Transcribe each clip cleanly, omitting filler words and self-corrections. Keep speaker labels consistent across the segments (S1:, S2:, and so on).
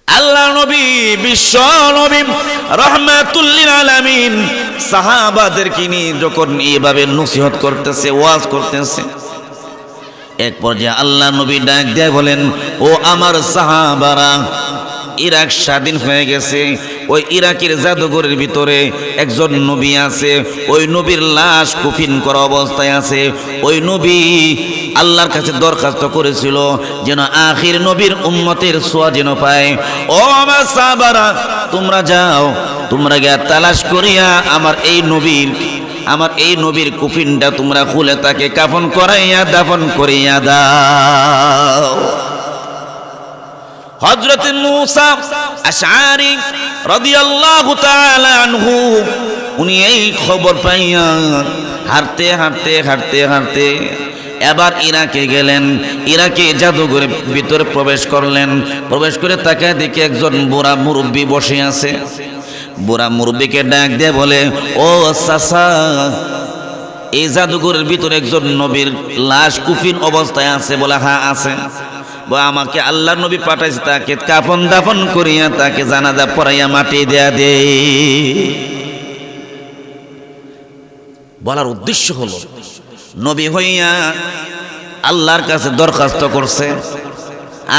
S1: আল্লাহ নবী বিশ্ব নবী রাহমাতুল লিল আলামিন সাহাবাদেরকে নিয়ে যখন এইভাবে নসিহত করতেছে, ওয়াজ করতেছে, এক পর্যায়ে আল্লাহ নবী ডাক দিয়ে বলেন, ও আমার সাহাবারা, ইরাক স্বাধীন হয়ে গেছে। ওই ইরাকের জাদুঘরের ভিতরে একজন নবী আছে। ওই নবীর লাশ কফিন করা অবস্থায় আছে। ওই নবী আল্লাহর কাছে দরখাস্ত করেছিল যেন আখির নবীর উম্মতের ছোঁয়া যেন পায়। ও আমার সাহাবারা, তোমরা যাও, তোমরা গিয়া তালাশ করিয়া আমার এই নবীর কফিনটা তোমরা খুলে তাকে কাফন করাইয়া দাফন করিয়া দাও। হযরত মূসা আশআরী রাদিয়াল্লাহু তাআলা আনহু উনি এই খবর পাইয়া হাঁটতে এবার ইরাকে গেলেন। ইরাকে জাদুঘরের ভিতরে প্রবেশ করলেন। প্রবেশ করে তাকায় দেখে একজন বুড়া মুরব্বী বসে আছে। বুড়া মুরব্বীকে ডাক দিয়ে বলে, ও চাচা, এই জাদুঘরের ভিতরে একজন নবীর লাশ কুফিন অবস্থায় আছে। বলে, হ্যাঁ আছে। আমাকে আল্লাহ নবী পাঠাইছে তাকে কাফন দাফন করিয়া তাকে জানাজা পড়াইয়া মাটি দেয়া দে। বলার উদ্দেশ্য হলো, নবী হইয়া আল্লাহর কাছে দরখাস্ত করছে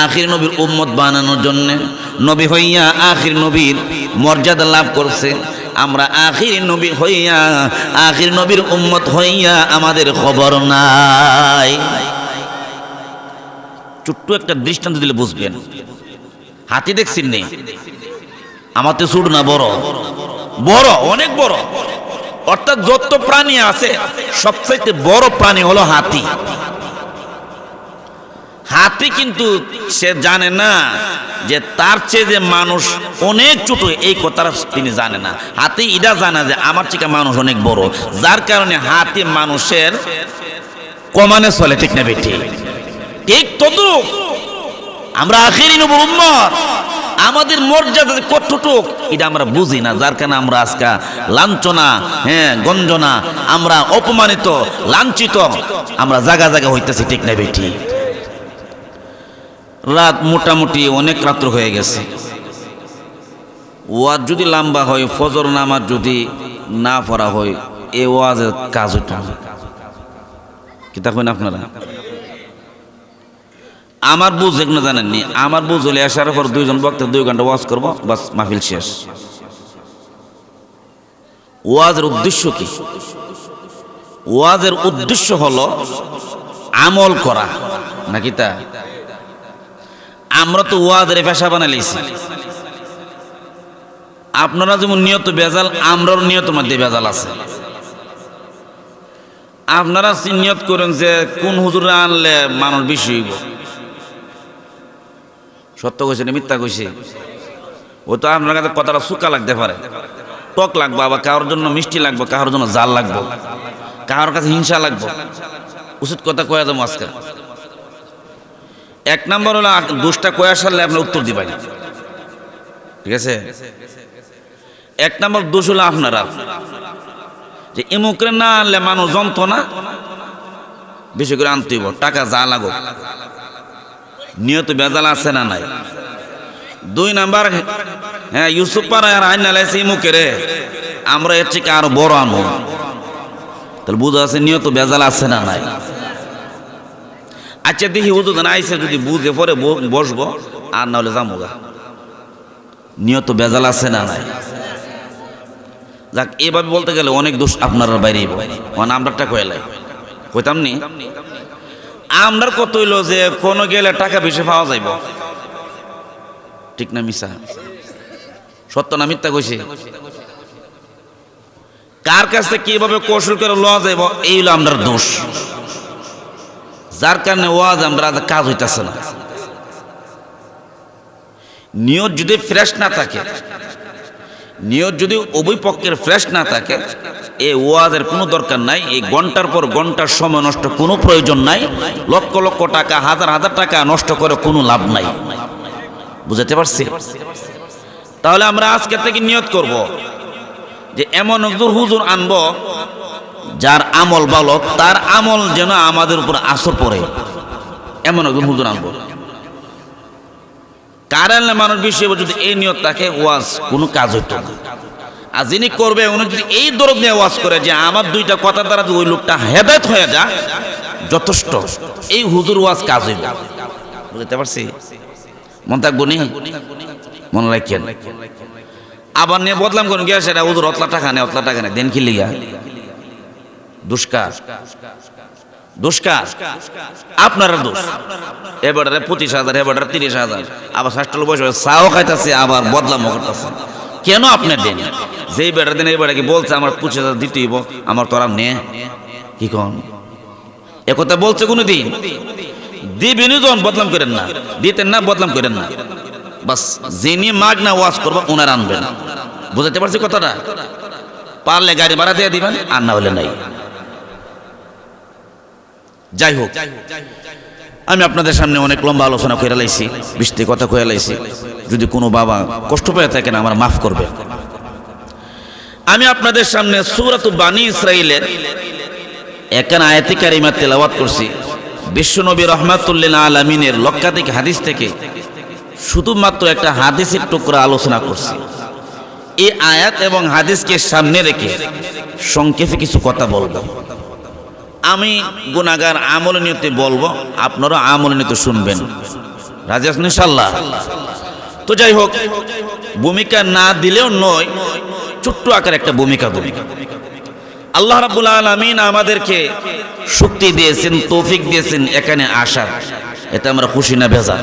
S1: আখির নবীর উম্মত বানানোর জন্য। নবী হইয়া আখির নবীর মর্যাদা লাভ করছে। আমরা আখির নবী হইয়া আখির নবীর উম্মত হইয়া আমাদের খবর নাই। ছোট্ট একটা দৃষ্টান্ত দিলে বুঝবেন। হাতি দেখছেন নেই? আমার তো ছোট না, বড় বড়, অনেক বড়। অর্থাৎ যত প্রাণী আছে সবচাইতে বড় প্রাণী হলো হাতি। হাতি কিন্তু সে জানে না যে তার চেয়ে যে মানুষ অনেক ছোট, এই কথাটা তিনি জানে না। হাতি এটা জানে যে আমার থেকে মানুষ অনেক বড়, যার কারণে হাতি মানুষের কমানে চলে। ঠিক না বেটি? ঠিক তদ্রুপ আমরা আখিরি নবীর উম্মত, আমাদের মর্যাদা কতটুক এটা আমরা বুঝি না, যার কারণে আমরা আজকে লাঞ্ছনা, গঞ্জনা, আমরা অপমানিত, লাঞ্ছিত, আমরা জায়গা জায়গা হইতেছি। ঠিক না বেটি? রাত মোটামুটি অনেক রাত্র হয়ে গেছে। ওয়াজ যদি লম্বা হয়, ফজর নামাজ যদি না পড়া হয়, এ ওয়াজের কাজ হইত না। কি তা কইন আপনারা? আমার বুঝ এগুলো জানেননি। আমার বুঝ হলে আসার পর দুইজন বক্তা 2 ঘন্টা ওয়াজ করবো, বাস মাহফিল শেষ। ওয়াজের উদ্দেশ্য কি? ওয়াজের উদ্দেশ্য হলো আমল করা, নাকি তা? আমরা তো ওয়াজের পেশা বানাইছি। আপনারা যেমন নিয়ত বেজাল, আমরাও নিয়তের মধ্যে বেজাল আছে। আপনারা নিয়ত করেন যে কোন হুজুরে আনলে মানুষ বেশি হইব। সত্য কইছে না মিথ্যা কইছে? ও তো আপনার কাছে কথাটা সুকা লাগতে পারে, টক লাগবো, আবার কারোর জন্য মিষ্টি লাগবো, কারোর জন্য জাল লাগবো, কারোর কাছে হিংসা লাগবো। উচিত কথা কয়া যাবো আজকে। 1 নম্বর হলো দোষটা কয়া সারলে আপনার উত্তর দিবেন। ঠিক আছে? 1 নম্বর দোষ হলো আপনারা যে এমুকরে না আনলে মানুষ জমতো না, বেশি করে আনতে হইব, টাকা যা লাগো। নিয়ত বেজাল আছে না নাই? 2 নাম্বার, ইউসুফ পাড়ায় আর আইন নালাইছে এমুকে রে, আমরা এর থেকে আরো বড় আনবো। তাহলে বুঝা আছে নিয়ত বেজাল আছে না নাই? আচ্ছা দেখি হুজুর আইসে, যদি বুঝে পরে বসবো, আর না হলে যামুগা। নিয়ত বেজাল আছে না নাই? যাক, এভাবে বলতে গেলে অনেক দোষ আপনার বাইরে মানে আমরাটা কয়লাই কইতাম নি। আমরার কত হইল যে কোনো গেলে টাকা বেশি পাওয়া যাইব। ঠিক না মিছা? সত্য না মিথ্যা কইছে? কার কাছে কিভাবে কৌশল করে লওয়া যাইব, এই হলো আমরার দোষ, যার কারণে ওয়াজ আমরা কাজ হইতেছে না। নিয়ত যদি ফ্রেশ না থাকে, নিয়ত যদি উভয় পক্ষের ফ্রেশ না থাকে, এই ওয়াজের কোনো দরকার নাই। এই ঘন্টার পর ঘন্টার সময় নষ্ট কোনো প্রয়োজন নাই। লক্ষ লক্ষ টাকা, হাজার হাজার টাকা নষ্ট করে কোনো লাভ নাই। বুঝাতে পারছি? তাহলে আমরা আজকে থেকে নিয়ত করব যে এমন একজন হুজুর আনবো যার আমল ভালো, তার আমল যেন আমাদের উপর আসর পড়ে, এমন একজন হুজুর আনবো। কারেন্টে মানুষ বেশি হবে, যদি এই নিয়ত থাকে ওয়াজ কোনো কাজ হইতো না। আর যিনি করবে উনি যদি এই দরদ নিয়ে ওয়াজ করে যে আমার দুইটা কথা দ্বারা ওই লোকটা হেদায়েত হয়ে যায়, যথেষ্ট, এই হুজুর ওয়াজ কাজ হইবে। বুঝতে পারছি? মন থাকবো নি, মনে রাখেন। আবার নিয়ে বদলাম করুন গিয়া সেটা হুজুর অতলা টাকা নেই, অতলা টাকা নেই, দেন কি লিগা? দুষ্কার, দুষ্কার আপনার দোষ। এবারে 25,000, এবারে 30,000, আবার 60 বয়স চাও খাইতেছে, আবার বদলাম করতেছে। কেন আপনি দেন? যেই বেটার দিন এই বেটা কি বলছে আমার 25,000 দিতেই, আমার তোরা নে কি কন? একথা বলছে কোনো দিন? দিবেন যখন বদলাম করেন না, দিতেন না বদলাম করেন না, বাস যিনি মাগ না ওয়াজ করবো ওনার আনবেন। বুঝাতে পারছি কথাটা? পারলে গাড়ি ভাড়া দিয়ে দিবেন, আর না হলে নাই। যাই হোক, আমি আপনাদের সামনে অনেক লম্বা আলোচনা করে লাইছি, বৃষ্টি কথা কয়ে লাইছি। যদি কোনো বাবা কষ্ট পেয়ে থাকেন আমার মাফ করবে। আমি আপনাদের সামনে সূরাত বানী ইসরাঈলের একখানা আয়াতে কারিমা তেলাওয়াত করছি। বিশ্বনবী রাহমাতুল লিল আলামিনের লক্ষাধিক হাদিস থেকে শুধুমাত্র একটা হাদিসের টুকরা আলোচনা করছি। এই আয়াত এবং হাদিসকে সামনে রেখে সংক্ষেপে কিছু কথা বলবো। আমি গুনাহগার আমল নিয়তে বলবো, আপনারা আমল নিয়তে শুনবেন। রাজি আছেন ইনশাআল্লাহ? তো যাই হোক, ভূমিকা না দিলেও নয়, ছোট্ট আকার একটা ভূমিকা দেব। আল্লাহ রাব্বুল আলামিন আমাদেরকে শক্তি দিয়েছেন, তৌফিক দিয়েছেন এখানে আসার। এতে আমরা খুশি না বেজার?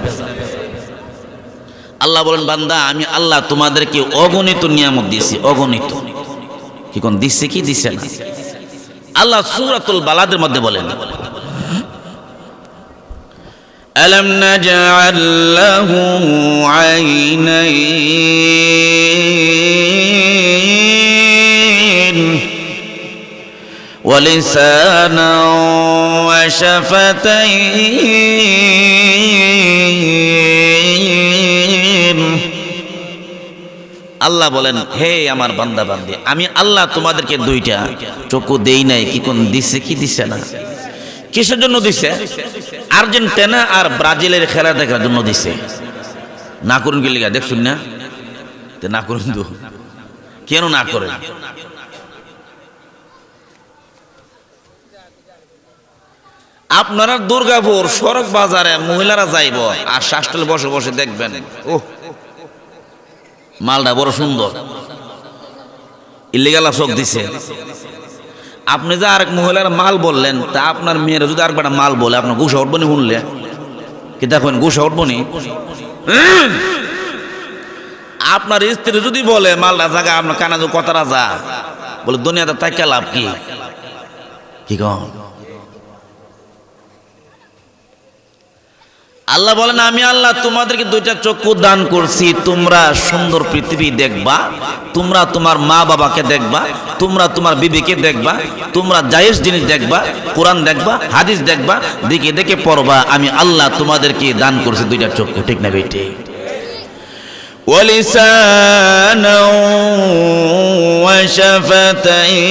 S1: আল্লাহ বলেন, বান্দা আমি আল্লাহ তোমাদেরকে অগণিত নিয়ামত দিয়েছি, অগণিত। কি কোন দিচ্ছে কি দিছে না? আল্লাহ সূরাতুল বালাদের মধ্যে বলেন, আলাম নাজআল লাহু আইনাইন ওয়া লিসানান ওয়া শাফাতাইন। আল্লাহ বলেন, হে আমার বান্দা বান্দি, আমি আল্লাহ তোমাদেরকে দুইটা চক্ষু দেই নাই, কি কোন দিছে কি দিছে না? কিসের জন্য দিছে? আর্জেন্টিনা আর ব্রাজিলের খেলা দেখার জন্য দিছে। না করুন কি লিগা দেখছুন না? না করুন তো, কেন না করেন? আপনারা দুর্গাপুর সড়ক বাজারে মহিলারা যাইব আর শ্বাসটাল বসে বসে দেখবেন, ওহ মালটা বড় সুন্দর, ইলিগাল চোখ দিছে। আপনি যে আরেক মহিলার মাল বললেন, তা আপনার মেয়েরা যদি আরেকবার মাল বলে আপনার গুসা উঠবনি? শুনলে কি দেখেন গুসা উঠবনি? আপনার স্ত্রী যদি বলে মালটা জায়গা আপনার কানা যে কথাটা যা বলে, দুনিয়াতে তাকে লাভ কি? কি কন? আল্লাহ বলেন, আমি আল্লাহ তোমাদেরকে দুইটা চক্ষু দান করছি, তোমরা সুন্দর পৃথিবী দেখবা, তোমরা তোমার মা বাবাকে দেখবা, তোমরা তোমার বিবিকে দেখবা, তোমরা জায়েজ জিনিস দেখবা, কোরআন দেখবা, হাদিস দেখবা, দেখে দেখে পড়বা। আমি আল্লাহ তোমাদেরকে দান করছি দুইটা চক্ষু, ঠিক না বেটে? ওয়ালিসানা ওয়া শাফাতাইন।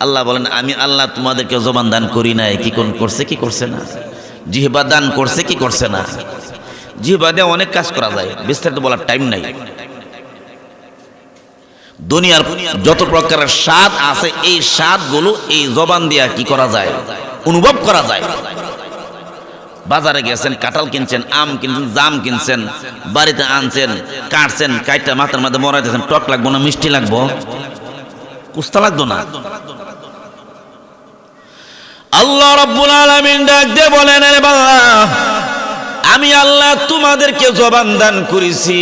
S1: আল্লাহ বলেন, আমি আল্লাহ তোমাদেরকে জবান দান করি নাই, কি কোন করছে কি করছে না? জিহ্বা দান করছে কি করছে না? জিহ্বা দিয়ে অনেক কাজ করা যায়, বিস্তারিত বলার টাইম নাই। দুনিয়ার যত প্রকারের স্বাদ আছে, এই স্বাদগুলো এই জবান দিয়া কি করা যায়? অনুভব করা যায়। বাজারে গেছেন, কাঁঠাল কিনছেন, আম কিনছেন, জাম কিনছেন, বাড়িতে আনছেন, কাটছেন, কাইটা মাথার মধ্যে মরাইতেছেন, টক লাগবো না মিষ্টি লাগবো? কুস্তা লাগতো না? আল্লাহ রাব্বুল আলামিন ডাক দিয়ে বলেন, আরে বান্দা, আমি আল্লাহ তোমাদেরকে জবান দান করেছি,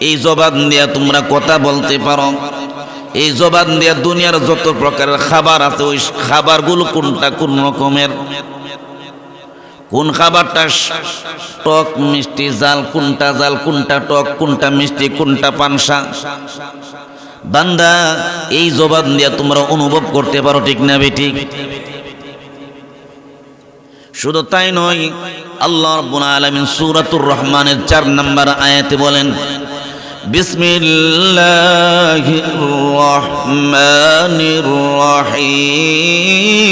S1: এই জবান দিয়ে তোমরা কথা বলতে পারো। এই জবান দিয়ে দুনিয়ার যত প্রকারের খাবার আছে, ওই খাবারগুলো কোনটা কোন রকমের, কোন খাবারটা টক মিষ্টি জাল, কোনটা জাল কোনটা টক, কোনটা মিষ্টি কোনটা পানসা, বান্দা এই জবান দিয়ে তোমরা অনুভব করতে পারো, ঠিক না বেঠিক? শুধু তাই নয়, আল্লাহ রাব্বুল আলামিন সূরাতুর রহমানের 4 নম্বর আয়াতে বলেন, বিসমিল্লাহির রহমানির রহিম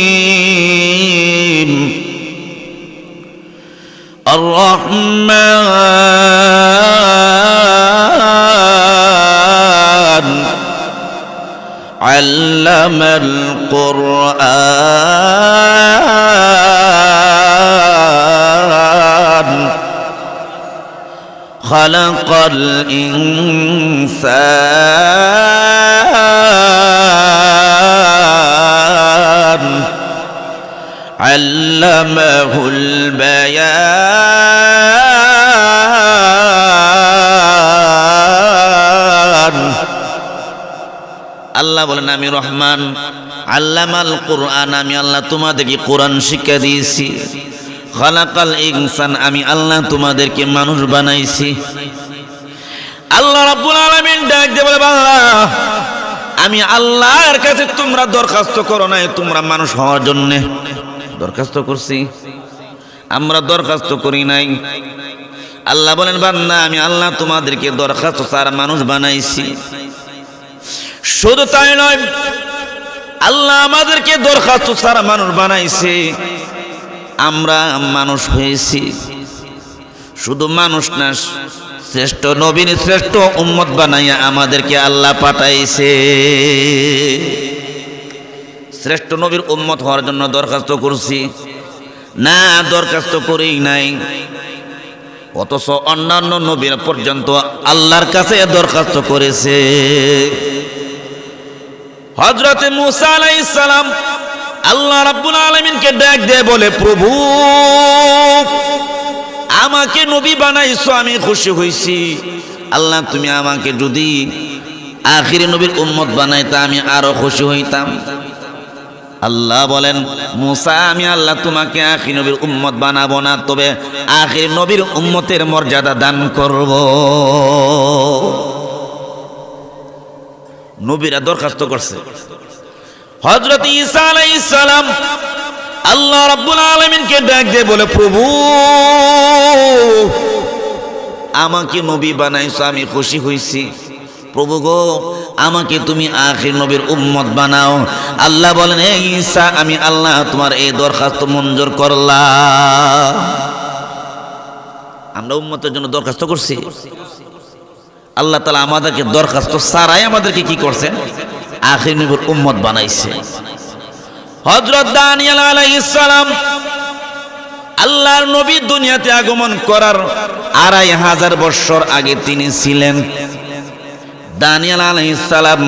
S1: الرحمن علم القرآن خلق الإنسان علمه البيان আল্লাহ বলেন আমি রহমান আল্লামাল কুরআন আমি আল্লাহ তোমাদেরকে কোরআন শিক্ষা দিয়েছি খালাকাল ইনসান আমি আল্লাহ তোমাদেরকে মানুষ বানাইছি আল্লাহ রাব্বুল আলামিন ডাক দিয়ে বলে বান্দা আমি আল্লাহর কাছে তোমরা দরখাস্ত করো নাই তোমরা মানুষ হওয়ার জন্য দরখাস্ত করছি আমরা দরখাস্ত করি নাই আল্লাহ বলেন বান্দা আমি আল্লাহ তোমাদেরকে দরখাস্ত ছাড়া মানুষ বানাইছি শুধু তাই নয় আল্লাহ আমাদেরকে দরখাস্ত ছাড়া মানুষ বানাইছে আমরা মানুষ হয়েছি শুধু মানুষ না শ্রেষ্ঠ নবীর শ্রেষ্ঠ উম্মত বানাইয়া আমাদেরকে আল্লাহ পাঠাইছে শ্রেষ্ঠ নবীর উম্মত হওয়ার জন্য দরখাস্ত করছি না দরখাস্ত করেই নাই অথচ অন্যান্য নবীরা পর্যন্ত আল্লাহর কাছে দরখাস্ত করেছে হযরত মূসা আলাইহিস সালাম আল্লাহ রাব্বুল আলামিনকে ডাক দিয়ে বলে প্রভু আমাকে নবী বানাইছো আমি খুশি হইছি আল্লাহ তুমি আমাকে যদি আখির নবীর উম্মত বানাইতা আমি আরো খুশি হইতাম আল্লাহ বলেন মূসা আমি আল্লাহ তোমাকে আখির নবীর উম্মত বানাবো না তবে আখির নবীর উম্মতের মর্যাদা দান করব নবীরা দরখাস্ত করছে হযরত ঈসা আলাইহিস সালাম আল্লাহ রাব্বুল আলামিনকে ডাক দিয়ে বলে প্রভু আমাকে নবী বানাইছো আমি খুশি হইছি প্রভু গো আমাকে তুমি আখির নবীর উম্মত বানাও আল্লাহ বলেন হে ঈসা আমি আল্লাহ তোমার এই দরখাস্ত মঞ্জুর করলাম আমরা উম্মতের জন্য দরখাস্ত করছি আল্লাহ তাআলা আমাদেরকে দরখাস্ত ছাড়াই আমাদেরকে কি করছেন আখির নবীর উম্মত বানাইছে হযরত দানিয়েল আলাইহিস সালাম আল্লাহর নবী দুনিয়াতে আগমন করার 2500 বছর আগে তিনি ছিলেন দানিয়েল আলাইহিস সালাম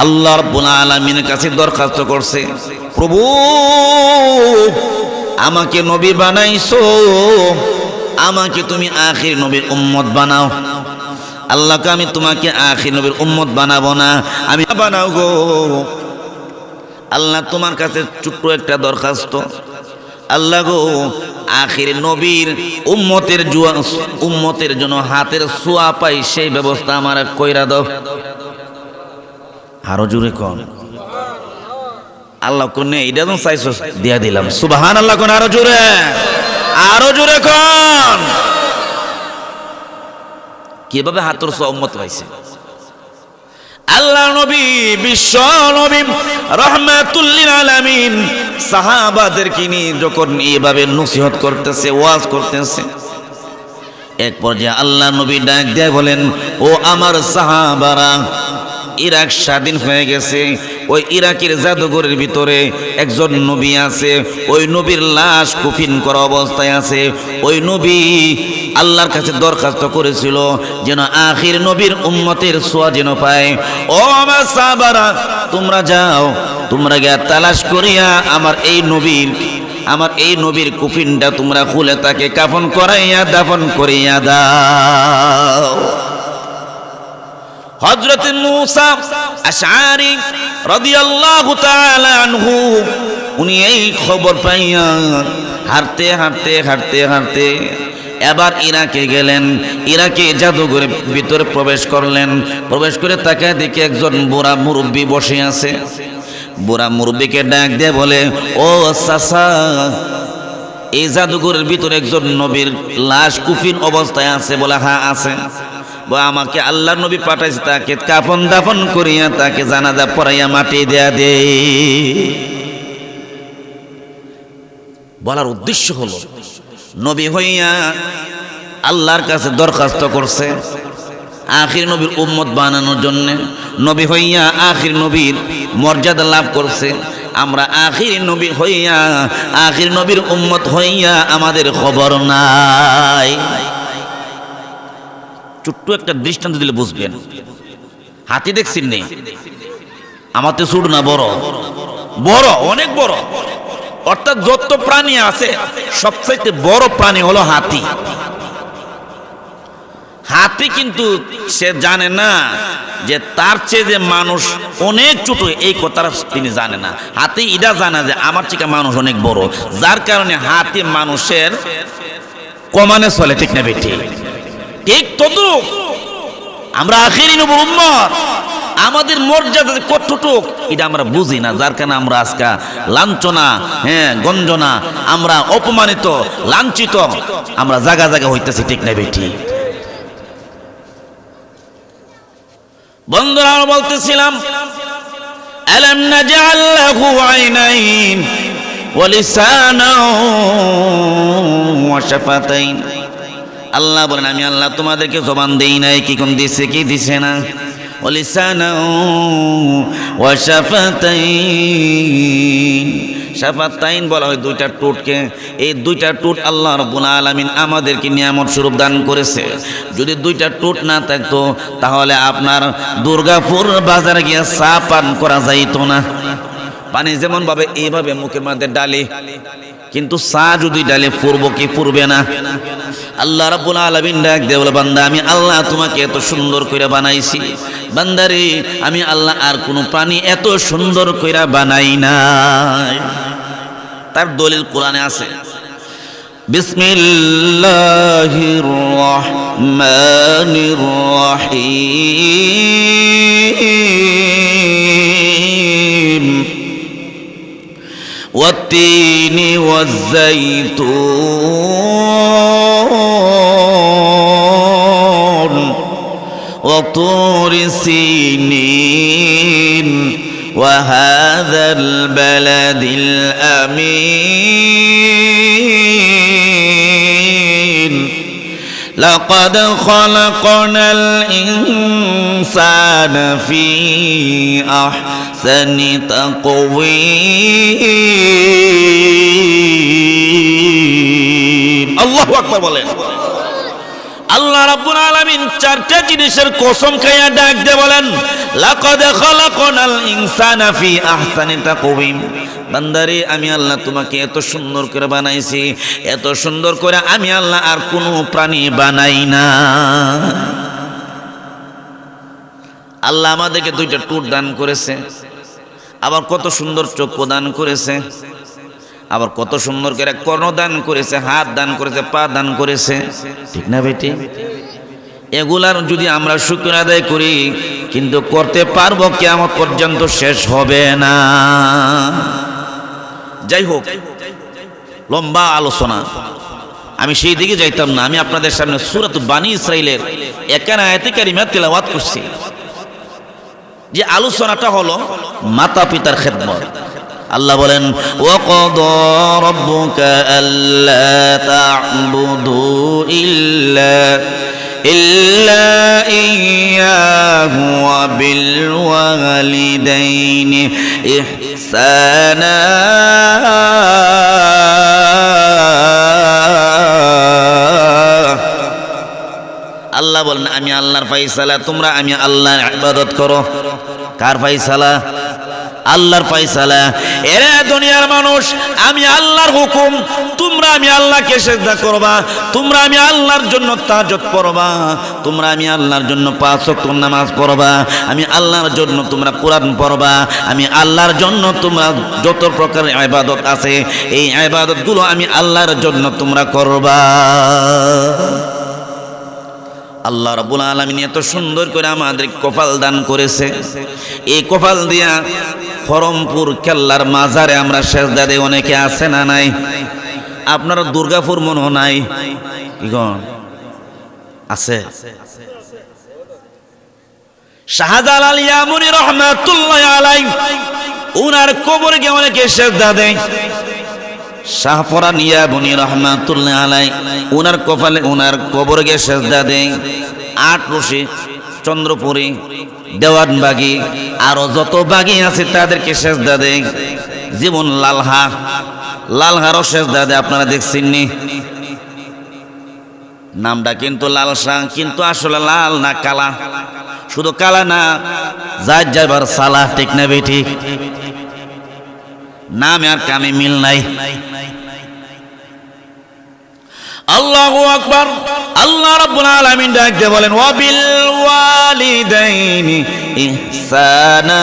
S1: আল্লাহ রাব্বুল আলামিনের কাছে দরখাস্ত করছে প্রভু আমাকে নবী বানাইছো আমাকে তুমি আখির নবীর উম্মত বানাও আল্লাহকে আমি তোমাকে আখির নবীর উম্মত বানাবো না আমি বানাও গো আল্লাহ তোমার কাছে ছোট্ট একটা দরখাস্ত আল্লাহ গো আখির নবীর উম্মতের জন্য হাতের ছোঁয়া পাই সেই ব্যবস্থা আমার কইরা দাও আরো জোরে কোন আল্লাহ কোন এইটা তো চাইছো দিয়া দিলাম সুবহানাল্লাহ কোন আরো জোরে কোন কিভাবে হাতের ছোঁয়া উম্মত পাইছে আল্লাহ নবী বিশ্ব নবী রাহমাতুল লিল আলামিন সাহাবাদেরকে নিয়ে যখন এইভাবে নসিহত করতেছে ওয়াজ করতেছে এক পর্যায়ে আল্লাহ নবী ডাক দিয়ে বলেন ও আমার সাহাবারা ইরাক স্বাধীন হয়ে গেছে ওই ইরাকের জাদুঘরের ভিতরে একজন নবী আছে ওই নবীর লাশ কফিন করা অবস্থায় আছে ওই নবী আল্লাহর কাছে দরখাস্ত করেছিল যেন আখির নবীর উম্মতের ছোঁয়া যেন পায় ও আমার সাহাবারা তোমরা যাও তোমরা গিয়া তালাশ করিয়া আমার এই নবীর কফিনটা তোমরা খুলে তাকে কাফন করাইয়া দাফন করিয়া দাও হযরত মূসা আশআরী রাদিয়াল্লাহু তাআলা আনহু উনি এই খবর পাইয়া হাঁটতে এবার ইরাকে গেলেন ইরাকে জাদুঘরের ভিতরে প্রবেশ করলেন প্রবেশ করে তাকায় দেখে একজন বুড়া মুরব্বী বসে আছে বুড়া মুরব্বীকে ডাক দিয়ে বলে ও চাচা এই জাদুঘরের ভিতরে একজন নবীর লাশ কুফিন অবস্থায় আছে বলে হ্যাঁ আছে আমাকে আল্লাহর নবী পাঠাইছে তাকে কাফন দাফন করিয়া তাকে জানাজা পড়াইয়া মাটি দেয়া দে। বলার উদ্দেশ্য হলো নবী হইয়া আল্লাহর কাছে দরখাস্ত করছে আখির নবীর উম্মত বানানোর জন্য, নবী হইয়া আখির নবীর মর্যাদা লাভ করছে। আমরা আখির নবী হইয়া আখির নবীর উম্মত হইয়া আমাদের খবর নাই। ছোট্ট একটা দৃষ্টান্ত দিলে বুঝবেন। হাতি দেখছেন নেই? আমার তো ছোট না, বড় বড়, অনেক বড়। অর্থাৎ যত প্রাণী আছে সবচাইতে বড় প্রাণী হলো হাতি। হাতি কিন্তু সে জানে না যে তার চেয়ে যে মানুষ অনেক ছোট, এই কথাটা তিনি জানে না। হাতি এটা জানে যে আমার থেকে মানুষ অনেক বড়, যার কারণে হাতি মানুষের কমানে চলে, ঠিক না বেটি? ঠিক তদ্রুপ আমরা আখিরি নবীর উম্মত, আমাদের মর্যাদা কতটুক এটা আমরা বুঝি না, যার কারণে আমরা আজকে লাঞ্ছনা, গঞ্জনা, আমরা অপমানিত, লাঞ্ছিত, আমরা জায়গা জায়গা হইতেছি, ঠিক না বেটি? বন্ধুরা, আমরা বলতেছিলাম আলাম নাজআল লাহু আইনাইন ওয়া লিসানান ওয়া শাফাতাইন। আল্লাহ বলেন আমি আল্লাহ তোমাদেরকে জবান দেই নাই, কি কোন দিছে, কি দিছে না? ওয়া লিসানান ওয়া শাফাতাইন। শাফাতাইন বলা হয় দুইটা ঠোঁটকে। এই দুইটা ঠোঁট আল্লাহ রাব্বুল আলামিন আমাদেরকে নিয়ামত স্বরূপ দান করেছে। যদি দুইটা ঠোঁট না থাকতো তাহলে আপনার দুর্গাপুর বাজারে গিয়ে চা পান করা যাইতো না। পানি যেমন ভাবে এইভাবে মুখের মধ্যে ডালে, কিন্তু চা যদি ডালে ফুরবো কি ফুরবে না? আল্লাহ রাব্বুল আলামিন ডাক দিয়ে বলে বান্দা আমি আল্লাহ তোমাকে এত সুন্দর করে বানাইছি, বান্দারে আমি আল্লাহ আর কোনো প্রাণী এত সুন্দর করে বানাই নাই। তার দলিল কোরআনে আছে। বিসমিল্লাহির রহমানির রহিম ওয়াত-তিনি ওয়াজ-যাইতুন ওয়া-তুরি সিনিন وهذا البلد الأمين لقد خلقنا الإنسان في أحسن تقويم الله أكبر বলেন। আল্লাহ রাব্বুল আলামিন চারটা জিনিসের কসম খাইয়া ডাক দিয়ে বলেন লাকাদ খালাকনাল ইনসানা ফি আহসানি তাকওয়িম। বান্দারে আমি আল্লাহ তোমাকে এত সুন্দর করে বানাইছি, এত সুন্দর করে আমি আল্লাহ আর কোনো প্রাণী বানাই না। আল্লাহ আমাদেরকে দুইটা ঠোঁট দান করেছে, আবার কত সুন্দর চক্ষু দান করেছে, আবার কত সুন্দর করে কর্ণ দান করেছে, হাত দান করেছে, পা দান করেছে, ঠিক না বেটি? এগুলার যদি আমরা শুকর আদায় করি কিন্তু করতে পারবো কিয়ামত পর্যন্ত, শেষ হবে না। যাই হোক, লম্বা আলোচনা, আমি সেই দিকে যাইতাম না। আমি আপনাদের সামনে সূরাত বানী ইসরাইলের 51 আয়াতে কারিমা তেলাওয়াত করছি। যে আলোচনাটা হলো মাতা পিতার খেদমত। আল্লাহ বলেন ওয়াকাদা রাব্বুকা আল্লা তা'বুদু ইল্লা ইয়্যাহু ওয়া বিল ওয়ালিদাইনি ইহসানা। আল্লাহ বলেন আমি আল্লাহর ফায়সালা, তোমরা আমি আল্লাহর ইবাদত করো। কার ফায়সালা? আল্লাহর ফায়সালা। এরে দুনিয়ার মানুষ, আমি আল্লাহর হুকুম, তোমরা আমি আল্লাহকে সিজদা করবা, তোমরা আমি আল্লাহর জন্য তাহাজ্জুদ পড়বা, তোমরা আমি আল্লাহর জন্য 5 ওয়াক্ত নামাজ পড়বা, আমি আল্লাহর জন্য তোমরা কোরআন পড়বা, আমি আল্লাহর জন্য তোমরা যত প্রকারের ইবাদত আছে এই ইবাদতগুলো আমি আল্লাহর জন্য তোমরা করবা। আল্লাহ রাব্বুল আলামিন এত সুন্দর করে আমাদের কপাল দান করেছে। এই কপাল দিয়া খরমপুর কেল্লার মাজারে আমরা সেজদা দেই, অনেকে আছে না নাই? আপনারা দুর্গাপুর মনে নাই? কি গণ আছে? শাহজালাল ইয়ামুনি রহমাতুল্লাহ আলাইহি উনার কবরে গিয়ে অনেকে সেজদা দেয়। শাহপরান ইয়ামুনি রহমাতুল্লাহ আলাইহি উনার কপালে উনার কবরে গিয়ে সেজদা দেয়। আটরশি, চন্দ্রপুরী, দেওয়ানবাগি আরো যত বাগি আছে তাদেরকে সেজদা দেয়। জীবন লালহারও সেজদা দেয়, আপনারা দেখছেন নি? নামটা কিন্তু লাল শাহ, কিন্তু আসলে লাল না কালা। শুধু কালা না, যাইবার সালাহ, ঠিক না বেঠিক? নামে আর কামে মিল নাই। আল্লাহু আকবার। আল্লাহ রাব্বুল আলামিন ডাক দিয়ে বলেন ওয়াবিল ওয়ালিদাইনি ইহসানা।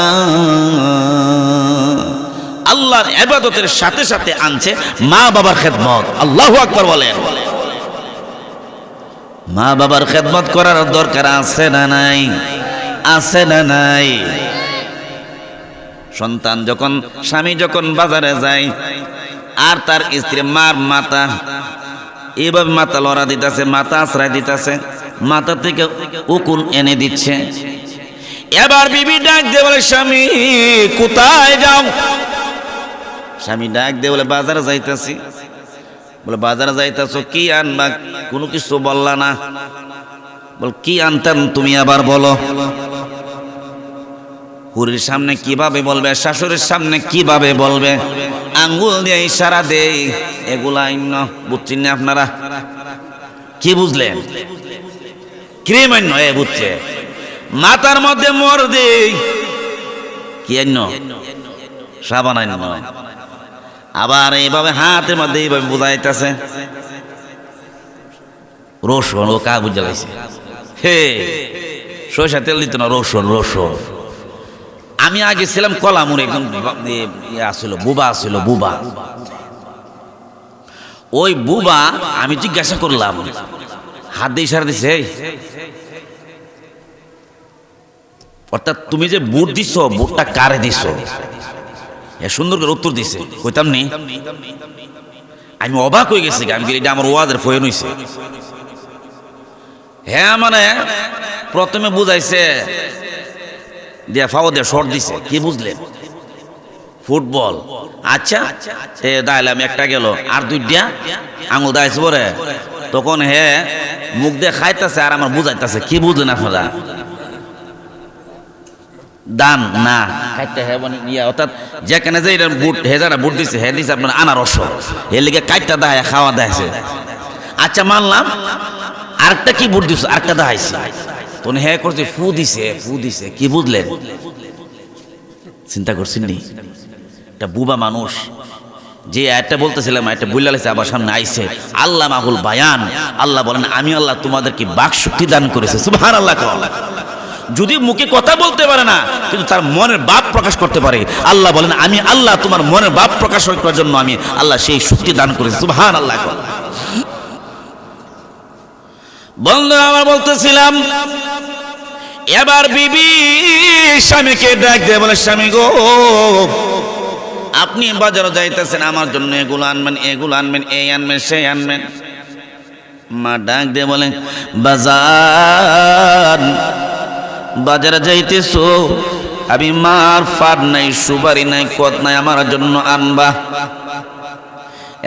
S1: আল্লাহর ইবাদতের সাথে সাথে আনছে মা বাবার খেদমত। আল্লাহু আকবার বলেন। মা বাবার খেদমত করার দরকার আছে না নাই? আছে না নাই? সন্তান যখন, স্বামী যখন বাজারে যায় আর তার স্ত্রী মার মাথা এভাবে মাথা লড়া দিতেছে, মাথা আশ্রয় দিতেছে, মাথা থেকে উকুন এনে দিচ্ছে। এবার বিবি ডাক দিয়ে বলে স্বামী কোথায় যাও? স্বামী ডাক দিয়ে বলে বাজারে যাইতেছি। বলে বাজারে যাইতেছো, কি আনবা? কোনো কিছু বললা না। বল কি আনতাম তুমি আবার বলো। হুরির সামনে কিভাবে বলবে, শাশুড়ির সামনে কিভাবে বলবে? আঙ্গুল দিয়ে ইশারা দেই, এগুলা আইন। বুঝছেন না আপনারা? কি বুঝলেন? ক্রিম আইন এ বুঝছে। মাথার মধ্যে মর দেই, কি আইন? সাবান আইন। আবার এইভাবে হাতের মধ্যে এইভাবে বুঝাইতেছে রসুন। ও কা বুঝা লাইছে, হে সরষা তেল দিত না, রসুন। রসুন আমি আগে ছিলাম কলামুর, একদম আসছিল বুবা, আসছিল বুবা। ওই বুবা আমি জিজ্ঞাসা করলাম, হাত দিয়ে ইশারা দিছে, অর্থাৎ তুমি যে বুট দিছ, বুটটা কারে দিছ? সুন্দর করে উত্তর দিছে, কইতাম নি। আমি অবাক হয়ে গেছি, আমি এটা আমার ওয়াজের ফয়ন হইছে। হ্যাঁ মানে প্রথমে বুঝাইছে দিয়া ফাও দিয়ে শর্ট দিছে। কি বুঝলেন? ফুটবল। আচ্ছা দাইলাম, একটা গেল, আর দুইটা আঙুল দাইছে পরে। তখন হে মুখ দিয়ে খাইতেছে আর আমার বুঝাইতেছে। কি বুঝলেন আপনারা? দান না খাইতে হে মানে ইয়া, অর্থাৎ যেখানে যে এটা বুট হে যারা বুট দিছে হে দিছে আপনার আনারস, এর লিগে কাইটটা দেয়, খাওয়া দেয়ছে। আচ্ছা মানলাম, আরেকটা কি বুট দিছে, আরেকটা দেখাইছে। তখন হে করছে ফু দিছে, ফু দিছে। কি বুঝলেন? চিন্তা করছেন নি? একটা বুবা মানুষ যে একটা বলতেছিলাম, একটা বইলা লাইছে, আবার সামনে আইছে। আল্লাহ মাহুল বায়ান। আল্লাহ বলেন আমি আল্লাহ তোমাদেরকে বাক শক্তি দান করেছে। সুবহানাল্লাহ। যদি মুখে কথা বলতে পারে না, কিন্তু তার মনের ভাব প্রকাশ করতে পারে। আল্লাহ বলেন আমি আল্লাহ তোমার মনের ভাব প্রকাশ করার জন্য আমি আল্লাহ সেই শক্তি দান করেছি। সুবহানাল্লাহ। বন্ধুরা আমার বলতেছিলাম, এবার বিবি স্বামীকে ডাক দিয়ে বলে স্বামী গো, আপনি বাজারে যাইতেছেন, আমার জন্য এগুলো আনবেন, এগুলো আনবেন, এই আনবেন, সেই আনবেন। মা ডাক দিয়ে বলে বাজারে যাইতেছো, আমি মার ফাট নাই, সুপারি নাই, কত নাই, আমার জন্য আনবা।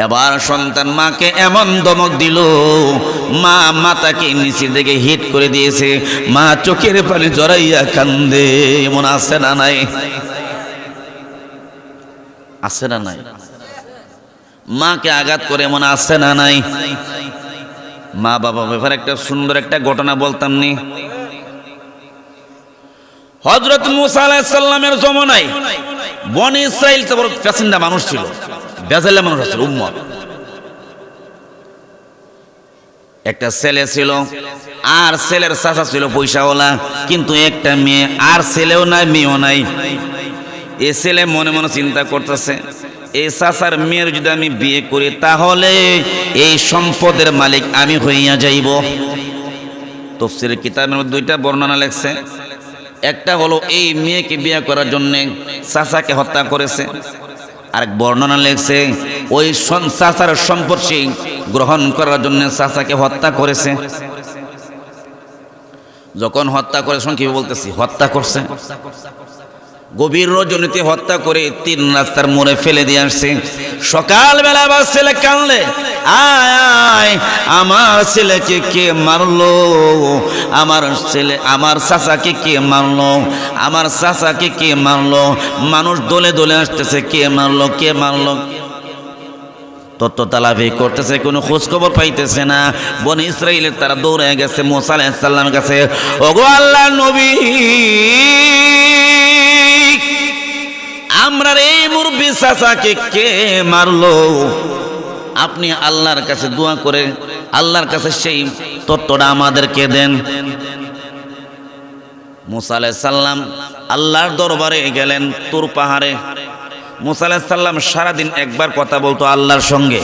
S1: এবার সন্তান মাকে এমন ধমক দিল, মা মাতাকে নিচের দিকে হিট করে দিয়েছে। মা চোখের পানি জড়াইয়া কান্দে। এমন আছে না নাই? আছে না নাই? মাকে আঘাত করে এমন আছে না নাই? মা বাবা ব্যাপারে একটা সুন্দর একটা ঘটনা বলতাম নি। হযরত মুসা আলাইহিস সালামের জমানায় বনি ইসরাইল তো বড় ফ্যাসিন্দা মানুষ ছিল, বেজাল্লা মানুষ ছিল। উম্মত একটা ছেলে ছিল, আর ছেলের চাচা ছিল পয়সাওয়ালা, কিন্তু একটা মেয়ে, আর ছেলেও নাই মেয়েও নাই। এই ছেলে মনে মনে চিন্তা করতেছে, এই চাচার মেয়ের যদি আমি বিয়ে করি তাহলে এই সম্পদের মালিক আমি হইয়া যাইব। তাফসীরের কিতাবের মধ্যে দুইটা বর্ণনা লেখছে। একটা হলো এই মেয়েকে বিয়ে করার জন্য চাচাকে হত্যা করেছে, আরেক বর্ণনা লেখছে ওই চাচার সম্পত্তি গ্রহণ করার জন্য চাচাকে হত্যা করেছে। যখন হত্যা করে, শুন কি বলতেছি, হত্যা করছে গভীর রজনীতে হত্যা করে 3 রাস্তার মোড়ে ফেলে দিয়ে আসছে। সকালবেলা আবার ছেলে কানলে, আয় আয় আমার ছেলেকে কে মারলো, আমার ছেলে, আমার চাচাকে কে মারলো, আমার চাচাকে কে মারলো। মানুষ দলে দলে আসতেছে, কে মারলো কে মারলো, তত্ত্ব তালাফি করতেছে, কোনো খোঁজ খবর পাইতেছে না। বনি ইসরাইলের তারা দৌড়ে গেছে মুসা আলাইহিস সালামের কাছে, ওগো আল্লাহর নবী, আমরা এই মুরব্বি চাচাকে কে মারলো, আপনি আল্লাহর কাছে দোয়া করে আল্লাহর কাছে সেই তত্ত্বটা আমাদেরকে দেন। মুসা আলাইহিস সালাম আল্লাহর দরবারে গেলেন তুর পাহাড়ে। মুসা আলাইহিস সালাম সারাদিন একবার কথা বলতো আল্লাহর সঙ্গে।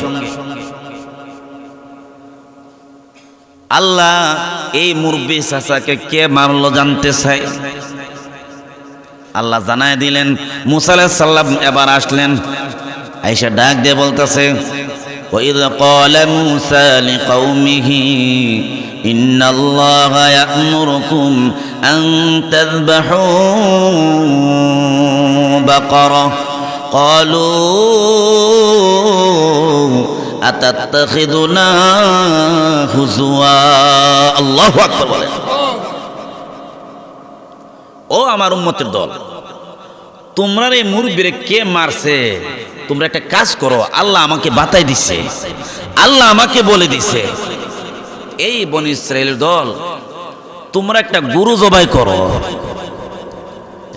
S1: আল্লাহ এই মুরব্বি চাচাকে কে মারলো জানতে চাই। আল্লাহ জানায় দিলেন। মুসা আলাইহিস সালাম এবার আসলেন, আয়েশা ডাক দিয়ে বলতেছে, وَإِذْ قَالَ مُوسَى لِقَوْمِهِ إِنَّ اللَّهَ يَأْمُرُكُمْ أَن تَذْبَحُوا بَقَرَةً قَالُوا أَتَتَّخِذُنَا هُزُوًا আল্লাহু আকবার বলেন। ও আমার উম্মতের দল, তোমরা এই মুরব্বিরে কে মারছে, তোমরা একটা কাজ করো, আল্লাহ আমাকে বাতাই দিছে, আল্লাহ আমাকে বলে দিছে, এই বনি ইসরাইলের দল তোমরা একটা গরু জবাই করো।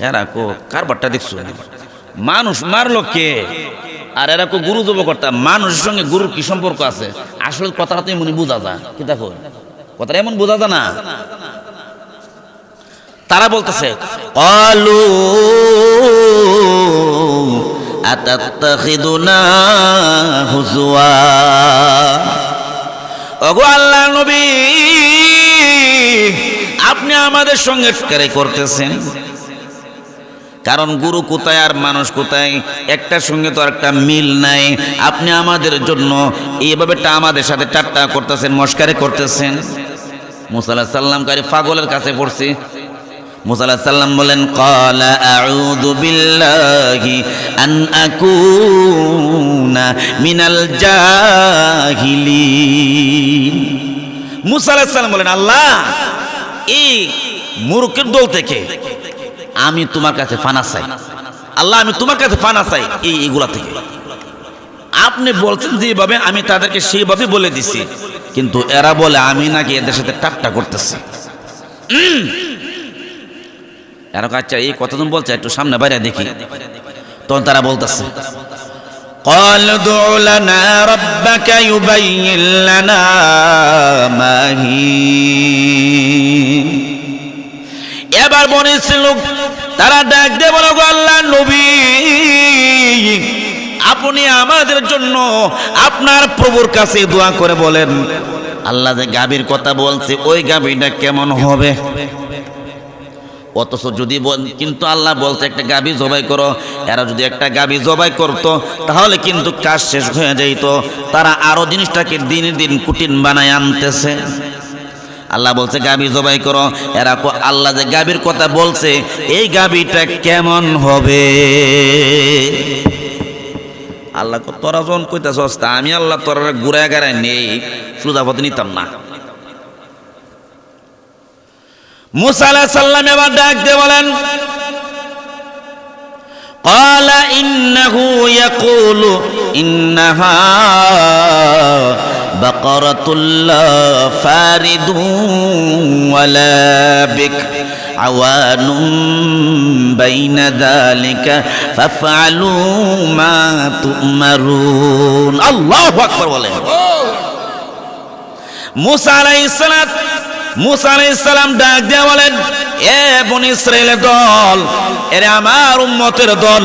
S1: এরা কো কারবারটা দেখছো, মানুষ মারলো কে, আর এরা কো গরু জবাই করতা। মানুষের সঙ্গে গরুর কি সম্পর্ক আছে? আসলে কথাটা তো এমনই বোঝা যায়, কি দেখো কথাটা এমন বোঝা যায় না। তারা বলতেছে, ক্বালু আতাত্তাখিদুনা হুজুয়া, ওগো আল্লাহর নবী, আপনি আমাদের সঙ্গে টক্কর করতেছেন। কারণ গুরু কোথায় আর মানুষ কোথায়, একটার সঙ্গে তো আর একটা মিল নাই। আপনি আমাদের জন্য এইভাবে আমাদের সাথে ঠাট্টা করতেছেন, মস্কারি করতেছেন। মুসা আলাইহিস সালাম কারি পাগলের কাছে পড়ছে। মুসা আলাইহিস সালাম বলেন, ক্বালা আউযু বিল্লাহি আন আকুনা মিনাল জাহিলিন। মুসা আলাইহিস সালাম বলেন, আল্লাহ এই মূর্খের দল থেকে আমি তোমার কাছে ফানা চাই, আল্লাহ আমি তোমার কাছে ফানা চাই এইগুলা থেকে। আপনি বলছেন যেভাবে আমি তাদেরকে সেইভাবে বলে দিছি, কিন্তু এরা বলে আমি নাকি এদের সাথে ঠাট্টা করতেছি। এরা আচ্ছা এই কতজন বলছে, একটু সামনে বাইরে দেখি। তখন তারা বলতেছে, قال ادع لنا ربك يبين لنا ما هي। এবার বলেছিল তারা ডাক দিয়ে বলো, আল্লাহর নবী, আপনি আমাদের জন্য আপনার প্রভুর কাছে দোয়া করে বলেন, আল্লাহ যে গাভীর কথা বলছে ওই গাভীটা কেমন হবে। অথচ যদি কিন্তু আল্লাহ বলতে একটা গাভী জবাই করো, এরা যদি একটা গাভী জবাই করতো তাহলে কিন্তু কাজ শেষ হয়ে যাইত। তারা আরো জিনিসটাকে দিনে দিন কঠিন বানায় আনতেছে। আল্লাহ বলছে গাভী জবাই করো, এরা আল্লাহ যে গাভীর কথা বলছে এই গাভীটা কেমন হবে। আল্লাহ তোরা যখন কইতাছস তা আমি আল্লাহ তোরা ঘুরায় গাড়ায় নেই, সুজা পথে নিতাম না। মুসা আলাইহিস সালাম এবার ডাক দিয়ে বলেন, قال إنه يقول إنها بقرة لا فارض ولا بكر عوان بين ذلك فافعلوا ما تؤمرون الله أكبر বলেন। মুসা আলাইহিস সালাম ডাক দিয়ে বলেন, এ বনি ইসরাইলের দল, এরে আমার উম্মতের দল,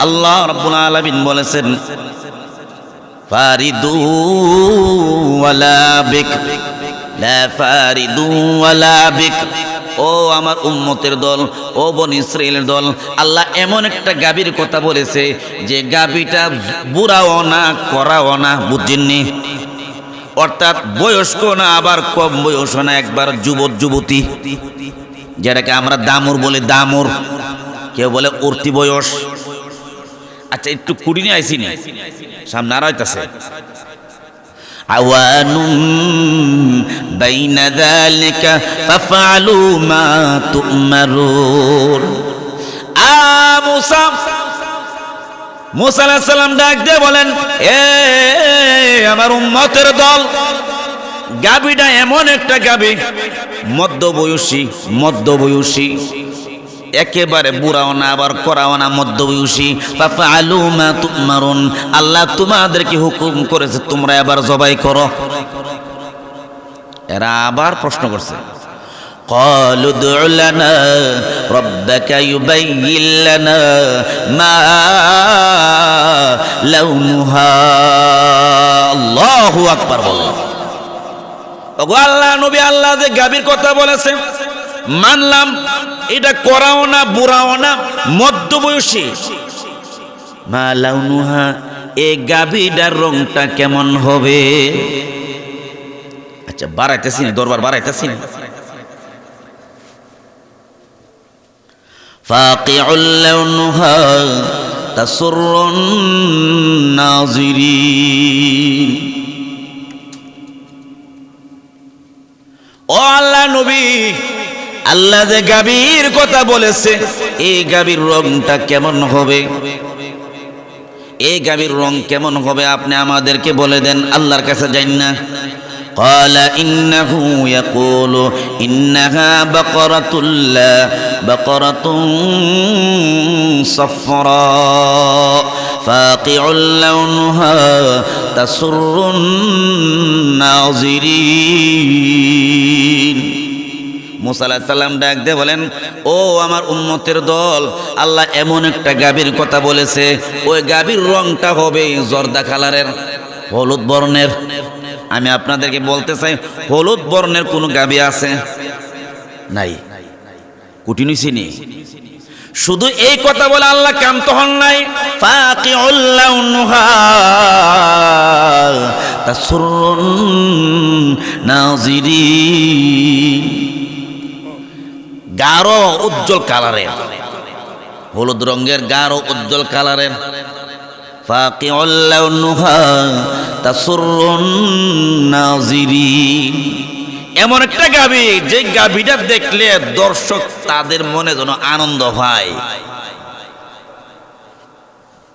S1: আল্লাহ রাব্বুল আলামিন বলেছেন ফারিদু ওয়ালা বিক, লা ফারিদু ওয়ালা বিক। ও আমার উম্মতের দল, ও বনি ইসরাইলের দল, আল্লাহ এমন একটা গাভীর কথা বলেছে যে গাভীটা বুড়াও না করাও না, বুঝছেননি? অর্থাৎ বয়স্ক না আবার কম বয়স না, একবার যুবক যুবতী, যেটাকে আমরা দামুর বলি, দামুর, কেউ বলে উর্তি বয়স। আচ্ছা একটু কুড়ি নিয়ে আইসি না, সামনে আর হইতাছে আওয়ানুম বাইনা যালিকা ফাফআলু মা তু'মারুন। মুসা আলাইহিস সালাম ডাক দিয়ে বলেন, এ আমার উম্মতের দল, গাভীটা এমন একটা গাভী, মধ্যবয়সী, একেবারে বুড়াও না আবার করাও না, মধ্যবয়সী। ফাফআলু মা তু'মারুন, আল্লাহ তোমাদেরকে হুকুম করেছে তোমরা এবার জবাই করো। এরা আবার প্রশ্ন করছে, قالوا ادع لنا ربك يبين لنا ما لونها। আল্লাহু আকবার বলো। ওগো আল্লাহ নবী, আল্লাহ যে গাভীর কথা বলেছে মানলাম, এটা করাও না বুড়াও না, মধ্যবয়সী। মা লাউনুহা, এই গাভীটার রংটা কেমন হবে? আচ্ছা বাড়াইতেছি না, দরবার বাড়াইতেছি না। ফাকিউল লাউনুহা তাসুরুন নাযিরিন। ও আল্লাহ নবী, আল্লাহ যে গাভীর কথা বলেছে, এই গাভীর রংটা কেমন হবে? এই গাভীর রং কেমন হবে আপনি আমাদেরকে বলে দেন, আল্লাহর কাছে যাই না। قال إنه يقول إنها بقرة صفراء فاقع لونها تسر الناظرين। মুসা আলাইহিস সালাম ডাক দিয়ে বলেন, ও আমার উম্মতের দল, আল্লাহ এমন একটা গাভীর কথা বলেছে, ওই গাভীর রংটা হবে জর্দা কালারের, হলুদ বর্ণের। আমি আপনাদেরকে বলতে চাই, হলুদ বর্ণের কোন গাভী আছে? নাই। কুটিনি চিনি, শুধু এই কথা বলে আল্লাহ কান্ত হন নাই। ফাকিউল লাউনুহা তাসুরুন নাযিরিন, গাঢ় উজ্জ্বল কালারের, হলুদ রঙের গাঢ় উজ্জ্বল কালারের। ফাকিউল লাউনুহা তাসুরুন নাযিরিন, এমন একটা গাভী যে গাভীটা দেখলে দর্শক তাদের মনে যেন আনন্দ হয়।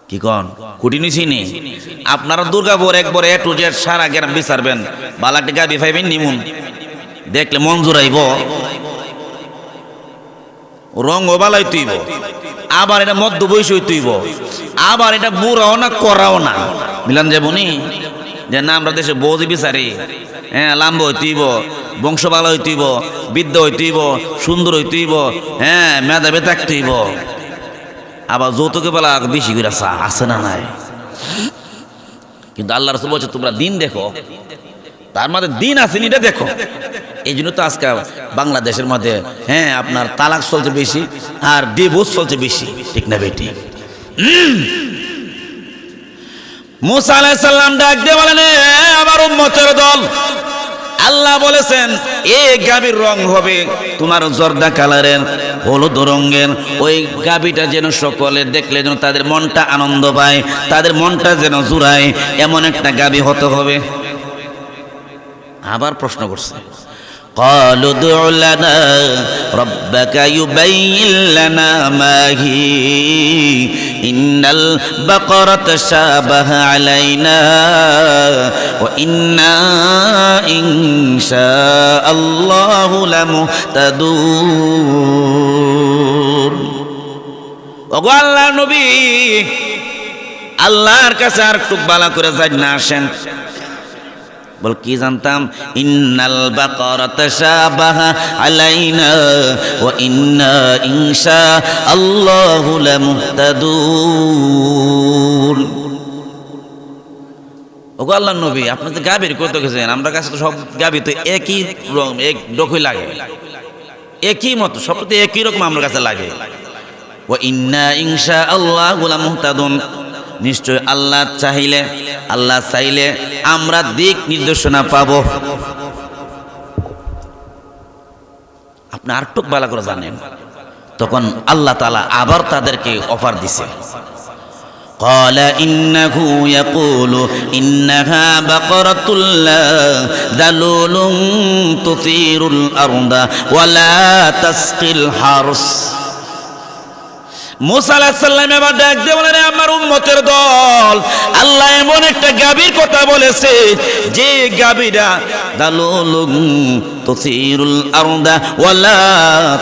S1: কি কন কুটিনি চিনি? আপনারা দুর্গাপুর একবার এ টু জেড সারা গ্রাম বিচারবেন, বালাটি গাভী পাইবেন নিমুন, দেখলে মন জুড়াইব, রঙ বালাই তুইব, আবার এটা মধ্য বয়স তুইব, আবার এটা বুড়াও না করাও না, মিলান যাবনি। যে না আমরা দেশে বৌদি বিচারি, হ্যাঁ লাম্ব হইতেইব, বংশ ভালো হইতেইব, বিদ্যা হইতেইব, সুন্দর হইতেইব, হ্যাঁ মেধাবে থাকতেইব, আবার যৌতুকে বলা বেশি করে আছে না নাই? কিন্তু আল্লাহ রাসূল বলছে তোমরা দিন দেখো, তার মধ্যে দিন আছে এটা দেখো। এই জন্য তো আজকে বাংলাদেশের মধ্যে হ্যাঁ আপনার তালাক চলছে বেশি আর ডিভোর্স চলছে বেশি, ঠিক না বেটি? মুসা আলাইহিস সালাম ডাক দিয়ে বলেন, আমার উম্মতের দল, আল্লাহ বলেছেন এই গাভীর রং হবে তোমার জর্দা কালারের, হলুদ রঙের। ওই গাভীটা যেন সকলে দেখলে যেন তাদের মনটা আনন্দ পায়, তাদের মনটা যেন জুড়ায়, এমন একটা গাভী হতে হবে। আবার প্রশ্ন করছে, قالوا ادع لنا ربك يبين لنا ما هي إن البقرة شابه علينا وإنا إن شاء الله لمهتدون। ওগো আল্লাহ নবী, আল্লাহর কাছে আর একটু ভালো করে জানা আসেন। বল কি জানতাম? ইন্নাল বাকারাতা শাবাহা আলাইনা ওয়া ইন্না ইনশা আল্লাহু লামুহতাদুন। ওগো আল্লাহর নবী, আপনি তো গাভীর কত গেছেন, আমরা কাছে তো সব গাভী তো একই রং, এক ডকই লাগে, একই মতো, সব তো একই রকম আমার কাছে লাগে। ওয়া ইন্না ইনশা আল্লাহু লামুহতাদুন। নিশ্চয় আল্লাহ চাইলে আমরা দিক নির্দেশনা পাবো। আপনি আরটুক ভালো করে জানেন, তখন আল্লাহ তাআলা আবার তাদেরকে অফার দিছে। قال إنه يقول إنها بقرة لا ذلول تثير الأرض ولا تسقي الحرث। মুসা আলাইহিস সালাম এবার ডাক দিয়ে বলেন, আমার উম্মতের দল, আল্লাহ এমন একটা গাভীর কথা বলেছে যে গাভীরা দালুলুন তুসিরুল আরদা ওয়ালা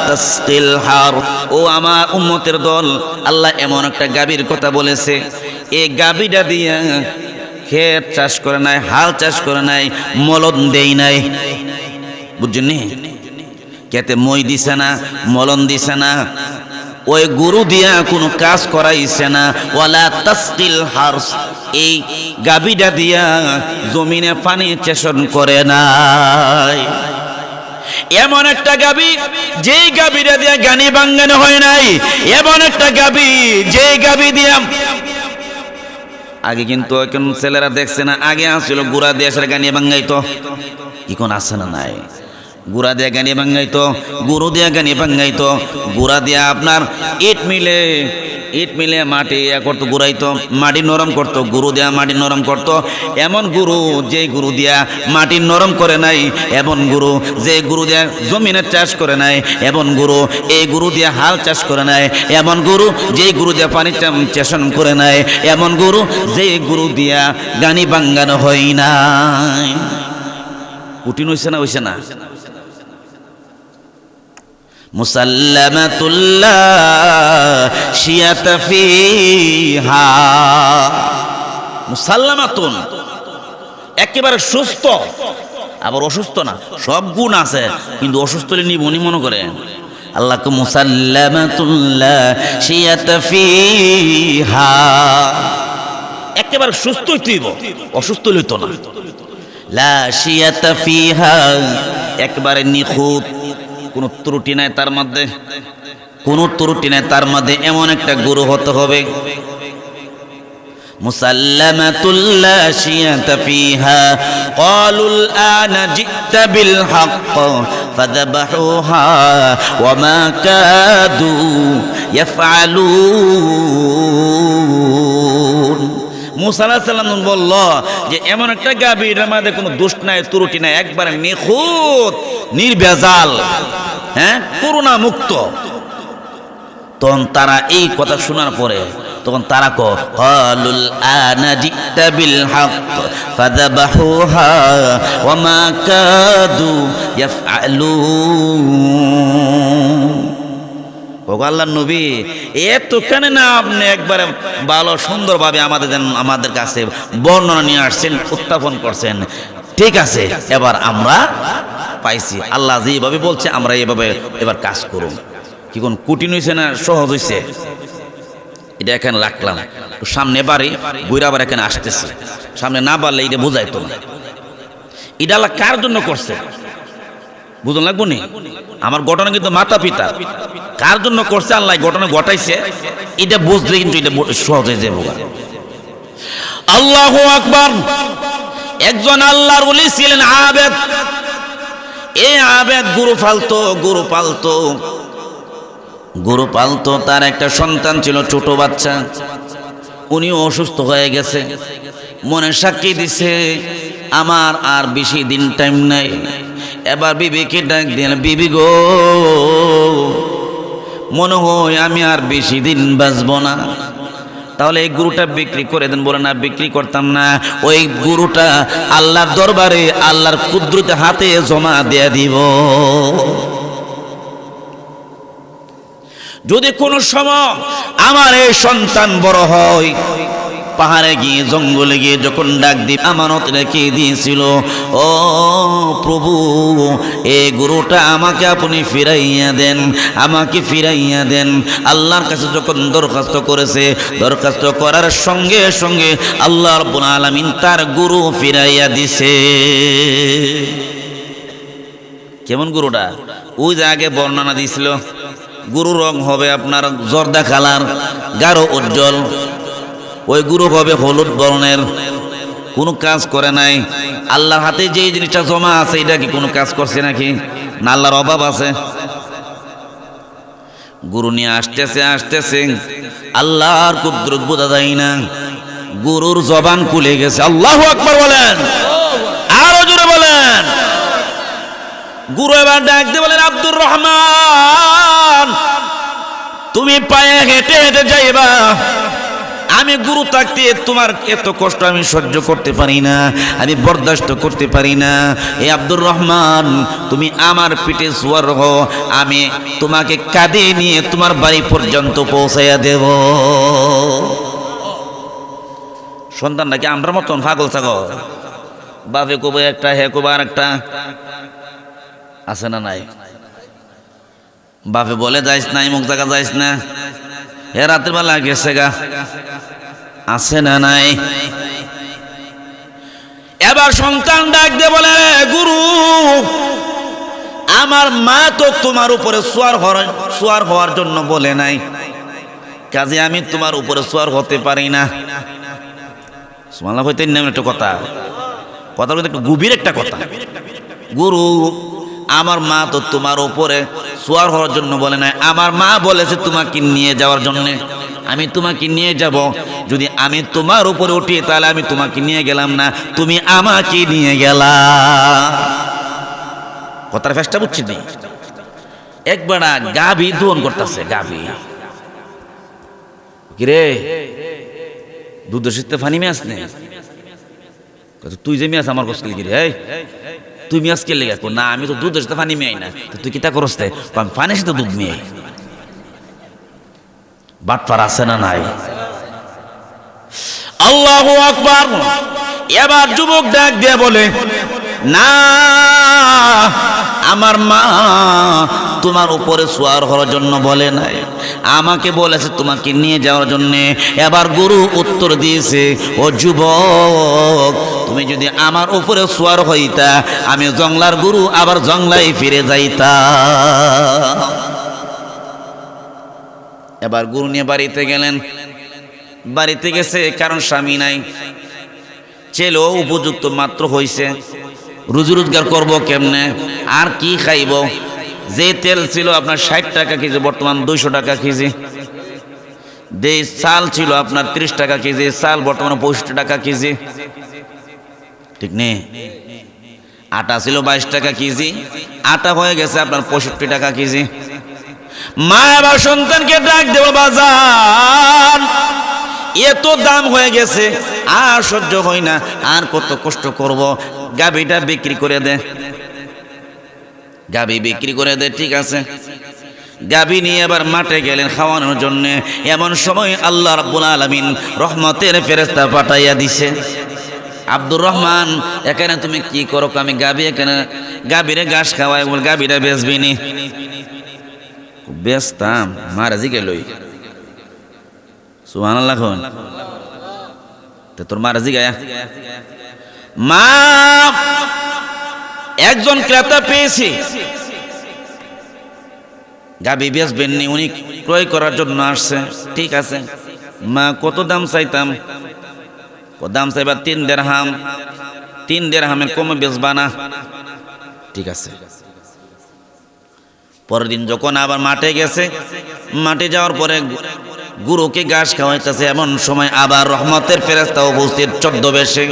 S1: তাসকিল হার। ও আমার উম্মতের দল, আল্লাহ এমন একটা গাভীর কথা বলেছে, এই গাভীটা দিয়া ক্ষেত চাষ করে নাই, হাল চাষ করে নাই, মলন দেই নাই। বুঝছেন নি? খেতে মই দিছে না, মলন দিছে না, ওই গরু দিয়া কোনো কাজ করাইছে না। ওয়ালা তাসকিল হারস, এই গাভীটা দিয়া জমিনে পানি চেষণ করে নাই। এমন একটা গাভী যেই গাভীটা দিয়া গানি বাঙ্গানো হয় নাই, এমন একটা গাভী যেই গাভী দিয়া আগে কিন্তু এখন ছেলেরা দেখছে না, আগে আসছিল গুড়া দিয়ে আসলে গানি বাঙ্গাইতো, এখন আসে না নাই। গুড়া দিয়া গানি ভাঙ্গাইতো, গরু দিয়া গানি ভাঙ্গাইতো, গুড়া দিয়া আপনার ইট মিলে মাটি করতো, গুড়াইতো, মাটি নরম করতো, গরু দিয়া মাটি নরম করতো। এমন গরু যে গরু দিয়া মাটি নরম করে নাই, এমন গরু যে গরু দিয়া জমিনের চাষ করে নাই, এমন গরু এই গরু দিয়া হাল চাষ করে নাই, এমন গরু যে গরু দিয়া পানি চেষণ করে নাই, এমন গরু যে গরু দিয়া গানি ভাঙ্গানো হয় নাই। কঠিন হইছে না? হইছে না? মুসাল্লামাতুল্লাহ শিয়াতা ফিহা, মুসাল্লামাতুন একেবারে সুস্থ, আবার অসুস্থ না, সব গুণ আছে, কিন্তু অসুস্থ হলে নিবনি মনে করেন। আল্লাহকে মুসাল্লামাতুল্লাহ শিয়াতা ফিহা, একেবারে সুস্থ হইতেইব, অসুস্থ হইতো না। লা শিয়াতা ফিহা, একবারে নিখুঁত, কোনো ত্রুটি নাই তার মধ্যে, কোনো ত্রুটি নাই তার মধ্যে, এমন একটা গরু হতে হবে। মুসাল্লামাতুল্লাহ শিয়াতা ফিহা ক্বালুল আনা জিতা বিল হক ফাযবাহুহা ওয়া মা কাদু ইয়াফআলুন। মুসা আলাইহিস সালাম বলল যে এমন একটা গাভী, এর মধ্যে কোনো দোষ নাই, ত্রুটি নাই, একবারে নিখুঁত, নির্ভেজাল, হ্যাঁ, করুণা মুক্ত। তখন তারা এই কথা শোনার পরে তখন তারা ক্বালুল আনা জিতা বিল হক ফাযবাহুহা ওয়া মা কাদু ইয়াফআলুন। আল্লাহর নবী, এতখানে না আপনি একবারে ভালো সুন্দরভাবে আমাদের কাছে বর্ণনা নিয়ে আসছেন, উত্থাপন করছেন, ঠিক আছে, এবার আমরা পাইছি, আল্লাহ যেভাবে বলছে আমরা এভাবে এবার কাজ করুন। কি কোন কঠিন হয়েছে না সহজ হয়েছে? এটা এখানে রাখলাম, সামনে বাড়ি বইরা আবার এখানে আসতেছে, সামনে না বাড়লে এটা বোঝাইতো না। এটা আল্লাহ কার জন্য করছে বুঝুন লাগবো নি? আমার ঘটনা কিন্তু মাতা পিতা, কার জন্য করছে আল্লাহ ঘটনা ঘটাইছে, এটা বুঝলে কিন্তু এটা সহজ হয়ে যাবে। আল্লাহু আকবার। একজন আল্লাহর ওলি ছিলেন আবেদ। এই আবেদ গরু পালতো। তার একটা সন্তান ছিল, ছোট বাচ্চা, উনিও অসুস্থ হয়ে গেছে। মনে সাক্ষী দিছে আমার আর বেশি দিন টাইম নাই। এবার বিবিকে ডাক দিলেন, বিবি গো, মনে হয় আমি আর বেশি দিন বাঁচব না, তাহলে এই গরুটা বিক্রি করে দেন। বলে না, বিক্রি করতাম না, ওই গরুটা আল্লাহর দরবারে আল্লাহর কুদরতে হাতে জমা দিয়ে দিব। যদি কোনো সময় আমার এই সন্তান বড় হয়, পাহাড়ে গিয়ে জঙ্গলে গিয়ে যখন ডাক দি আমানত রেখে দিয়েছিল, ও প্রভু, এই গরুটা আমাকে আপনি ফিরাইয়া দেন, আমাকে ফিরাইয়া দেন। আল্লাহর কাছে যখন দরখাস্ত করেছে, দরখাস্ত করার সঙ্গে সঙ্গে আল্লাহ রাব্বুল আলামিন তার গরু ফিরাইয়া দিছে। কেমন গরুটা? ওই যে আগে বর্ণনা দিয়েছিল, গরুর রং হবে আপনার জর্দা কালার, গাঢ় উজ্জ্বল, ওই গুরু হবে হলুদ বর্ণের, কোনো কাজ করে নাই। আল্লাহর হাতে যে জিনিসটা জমা আছে এটা কি কোনো কাজ করছে নাকি? না আল্লাহর অভাব আছে? গুরু নিয়ে আসতেছে আল্লাহর কুদরত বোঝা যায় না, গুরুর জবান খুলে গেছে। আল্লাহু আকবার বলেন, আরো জোরে বলেন। গুরু এবার ডাক দিয়ে বলেন, আব্দুর রহমান তুমি পায়ে হেঁটে হেঁটে যাইবা, আমি গুরু থাকতে তোমার এত কষ্ট আমি সহ্য করতে পারি না, আমি বরদাস্ত করতে পারি না। এই আব্দুর রহমান তুমি আমার পিঠে সওয়ার হও, আমি তোমাকে কাঁধে নিয়ে তোমার বাড়ি পর্যন্ত পৌঁছাইয়া দেব। সন্তান নাকি আমরা মতন পাগল ছাগল, বাপে কবে একটা হে কবে আর একটা, আছে না নাই? বাপে বলে যাইস না, মুখ জায়গা যাইস না, হে রাতের বেলা গেছে গা, আছে না নাই? এবার সন্তান ডাক দিয়ে বলে, গুরু আমার মা তো তোমার উপরে সোয়ার হওয়ার জন্য বলে নাই, কাজে আমি তোমার উপরে সোয়ার হতে পারি না। সুবহানাল্লাহ হইতে নেই একটা কথা বলতে একটু গভীর একটা কথা। গুরু আমার মা তো তোমার উপরে সোয়ার হওয়ার জন্য বলে নাই, আমার মা বলেছে তোমাকে নিয়ে যাওয়ার জন্য, আমি তোমাকে নিয়ে যাব। যদি আমি তোমার উপরে উঠি তাহলে আমি তোমাকে নিয়ে গেলাম না, তুমি আমাকে নিয়ে গেলা। কথার ফেসটা বুঝছি নি? একবার গাভী দোহন করতেছে, গাভী কিরে দুধের সাথে ফানি মেয়াস নে, তুই যে মেয়াস আমার কষ্ট কিরে, এই তুই মেয়াস কে লেগে? না আমি তো দুধের সাথে ফানি মেয়াই না, তুই কিতা করস? আমি ফানির সাথে দুধ মেয়ে। বাটপার আছে না নাই? আল্লাহু আকবার। এবার যুবক ডাক দিয়ে বলে, না আমার মা তোমার উপরে সোয়ার হওয়ার জন্য বলে নাই, আমাকে বলেছে তোমাকে নিয়ে যাওয়ার জন্য। এবার গুরু উত্তর দিয়েছে, ও যুবক তুমি যদি আমার উপরে সোয়ার হইতা, আমি জংলার গুরু আবার জংলায় ফিরে যাইতা। এবার গুরু নিয়ে বাড়িতে গেলেন। বাড়িতে গেছে কারণ স্বামী নাই, ছেলেও উপযুক্ত মাত্র হইছে, রুজি রোজগার করবো কেমনে, আর কি খাইব? যে তেল ছিল আপনার 60 টাকা কেজি, বর্তমান 200 টাকা কেজি। যে চাল ছিল আপনার 30 টাকা কেজি, চাল বর্তমানে 65 টাকা কেজি, ঠিক নেই? আটা ছিল 22 টাকা কেজি, আটা হয়ে গেছে আপনার 65 টাকা কেজি। মা আবার সন্তানকে ডাক দেব, বাজান এত দাম হয়ে গেছে, আর সহ্য হয় না, আর কত কষ্ট করব, গাভীটা বিক্রি করে দে। গাভী বিক্রি করে দে, ঠিক আছে। গাভী নিয়ে আবার মাঠে গেলেন খাওয়ানোর জন্য। এমন সময় আল্লাহ রাব্বুল আলামিন রহমতের ফেরেশতা পাঠাইয়া দিছে। আব্দুর রহমান এখানে তুমি কি করো? আমি গাভী এখানে গাভীরে ঘাস খাওয়াই, গাভীটা বেচবি নি? বেচতাম, মারাজি গেলই। সুবহানাল্লাহ। তোর মারাজি গায়া মা একজন ক্রেতা পেয়েছি, গাভী বেচবেন নি, উনি ক্রয় করার জন্য আসছে, ঠিক আছে। মা কত দাম চাইতাম? দাম চাইবা 3 দিরহাম। 3 দিরহামের কমে বেচবা না? ঠিক আছে। পরের দিন যখন আবার মাঠে গেছে, মাঠে যাওয়ার পরে গুরুকে ঘাস খাওয়াইতেছে, এমন সময় আবার রহমতের ফেরেশতা উপস্থিত ছদ্মবেশে।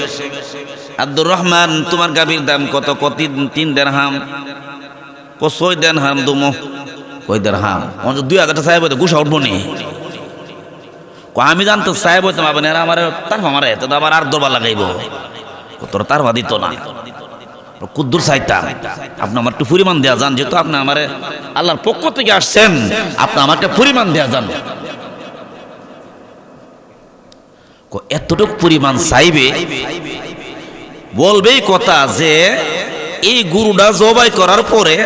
S1: আব্দুর রহমান তোমার গাভীর দাম কত? 3 দিরহাম। 6 দিরহাম দুমো। কই দিরহাম? 2000 টাকা সাহেব হইতে গুছা উঠবো নি? আমি জানতো সাহেব হইতাম, আপনি আমার তার মারে তো আবার আর দরবার লাগাইব, তোর তার দিত না, কুদ্দুর চাইতাম। আপনি আমার একটু পরিমাণ দেয়া যান, যেহেতু আপনি আমার আল্লাহর পক্ষ থেকে আসছেন, আপনি আমার একটা পরিমাণ দেয়া যান। এতটুকু পরিমাণ চাইবে, বলবেই কথা যে এই গরুটা জবাই করার পরে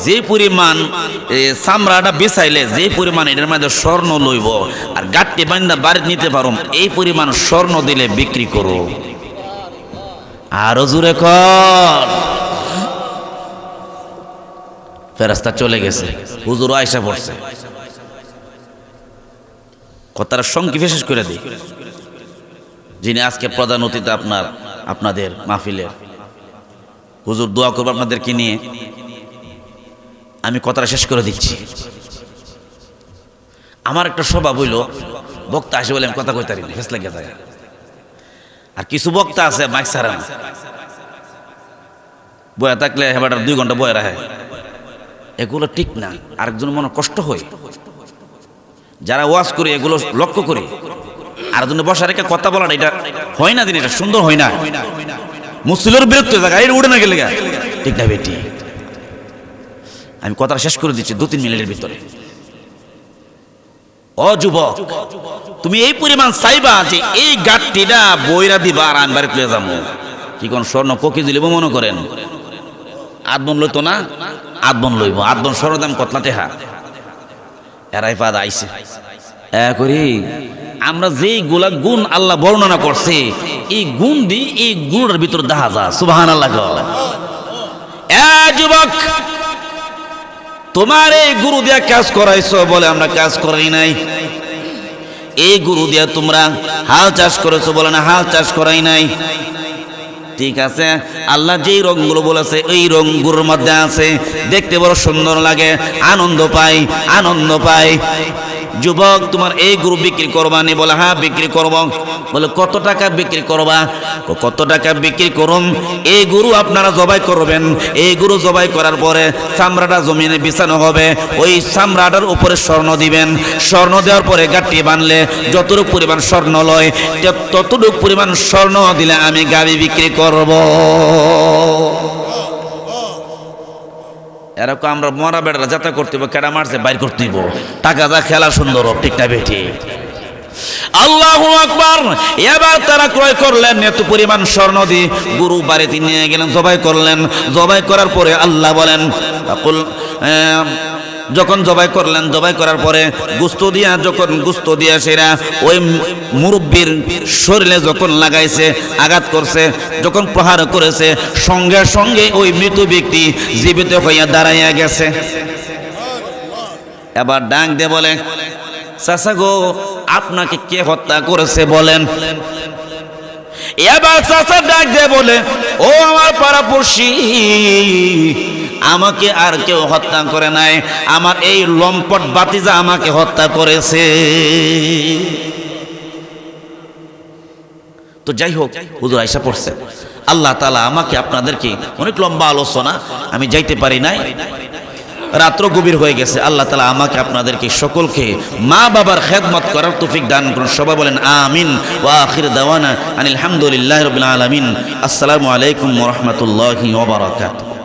S1: যে পরিমাণ চামড়াটা বেচাইলে যে পরিমাণ এটার মধ্যে স্বর্ণ লইব, আর গাঁটটি বান্ধা বাড়ি নিতে পারো, এই পরিমাণ স্বর্ণ দিলে বিক্রি করো। আরো জোরে কর। ফেরেশতা চলে গেছে, হুজুর আয়েশা পড়ছে। কথাটা সংক্ষেপে শেষ করে দিই। যিনি আজকে প্রধান অতিথি আপনাদের মাহফিলের, হুজুর দোয়া করবো আপনাদেরকে নিয়ে। আমি কথাটা শেষ করে দিচ্ছি। আমার একটা স্বভাব হইল, বক্তা আসে বলে আমি কথা কইতে পারি না, ফেস লাগিয়ে থাকে। আর কিছু বক্তা আছে মাইক ছাড়া না, বয়া থাকলে হেবাটা 2 ঘন্টা বয়া রাখে। এগুলো ঠিক না, আরেকজন মনে কষ্ট হয়। যারা ওয়াজ করে এগুলো লক্ষ্য করি, আর জন্য বসা রেখে কথা বলাটা এটা হয় না, দিন এটা সুন্দর হয় না। মুসলিমের বিরক্ত জায়গা এটা উঠে না গেলে ঠিক না বেটি। আমি কথাটা শেষ করে দিচ্ছি 2-3 মিনিটের ভিতরে। ও যুবক, তুমি এই পরিমাণ চাইবা যে এই গাঠটিটা বইরা দিবা আর আমি বাড়ি তুলে যাবো। কি কোন স্বর্ণ পকি দিলিব মনে করেন? আদবন লইতো না, আদবন লইব। আদবন স্বর্ণ দাম কতলা টেহা। এরাই পাদ আইছে করি। আমরা যেই গুলা গুণ আল্লাহ বর্ণনা করছে, এই গুণ দিয়ে এই গুণের ভিতর দেখা যায়। সুবহানাল্লাহ। যুবক, তোমার এই গুরু দিয়া কাজ করাইছো বলে আমরা কাজ করাই নাই। এই গুরু দিয়া তোমরা হাল চাষ করেছো বলে না হাল চাষ করাই নাই। ঠিক আছে, আল্লাহ যেই রঙগুলো বলেছে এই রঙগুলোর মধ্যে আছে, দেখতে বড় সুন্দর লাগে, আনন্দ পাই। যুবক, তোমার এই গরু বিক্রি করবা নি? বলে হ্যাঁ বিক্রি করব। বলে কত টাকা বিক্রি করবা? কত টাকা বিক্রি করুন? এই গরু আপনারা জবাই করবেন। এই গরু জবাই করার পরে চামড়াটা জমিনে বিছানো হবে, ওই চামড়াটার উপরে স্বর্ণ দিবেন। স্বর্ণ দেওয়ার পরে গাঠটি বানলে যতটুকু পরিমাণ স্বর্ণ লয় ততটুকু পরিমাণ স্বর্ণ দিলে আমি গাড়ি বিক্রি করব। এরকম আমরা মরা বেড়া যাতা করতে হইব, কেডা মারছে বাইর করতে হইব, টাকা যা খেলা সুন্দর হোক, ঠিক না বেঠি? আল্লাহু আকবার। এবার তারা ক্রয় করলেন, এত পরিমাণ স্বর্ণ দিয়ে গরু বাড়িতে নিয়ে গেলেন, জবাই করলেন। জবাই করার পরে আল্লাহ বলেন, যখন জবাই করলেন, জবাই করার পরে গুস্ত দিয়া সেরা ওই মুরব্বীর শরীরে যখন লাগাইছে, আঘাত করছে, যখন প্রহার করেছে, সঙ্গে সঙ্গে ওই মৃত ব্যক্তি জীবিত হইয়া দাঁড়াইয়া গেছে। এবার ডাক দিয়ে বলে, চাচা গো, আপনাকে কে হত্যা করেছে বলেন? এবার চাচা ডাক দিয়ে বলে, ও আমার পাড়াপড়শি, আমাকে আর কেউ হত্যা করে নাই, আমার এই লম্পট বাতিজা আমাকে হত্যা করেছে। তো যাই হোক, হুজুর আইসা পড়ছে। আল্লাহ তাআলা আমাকে আপনাদেরকে, অনেক লম্বা আলোচনা, আমি যাইতে পারি নাই, রাত্র গভীর হয়ে গেছে। আল্লাহ তাআলা আমাকে আপনাদেরকে সকলকে মা বাবার খেদমত করার তৌফিক দান করুন। সবাই বলেন আমিন। ওয়া আখির দাওয়ানা আনিল হামদুলিল্লাহি রাব্বিল আলামিন। আসসালামু আলাইকুম ওয়া রাহমাতুল্লাহি ওয়া বারাকাতুহু।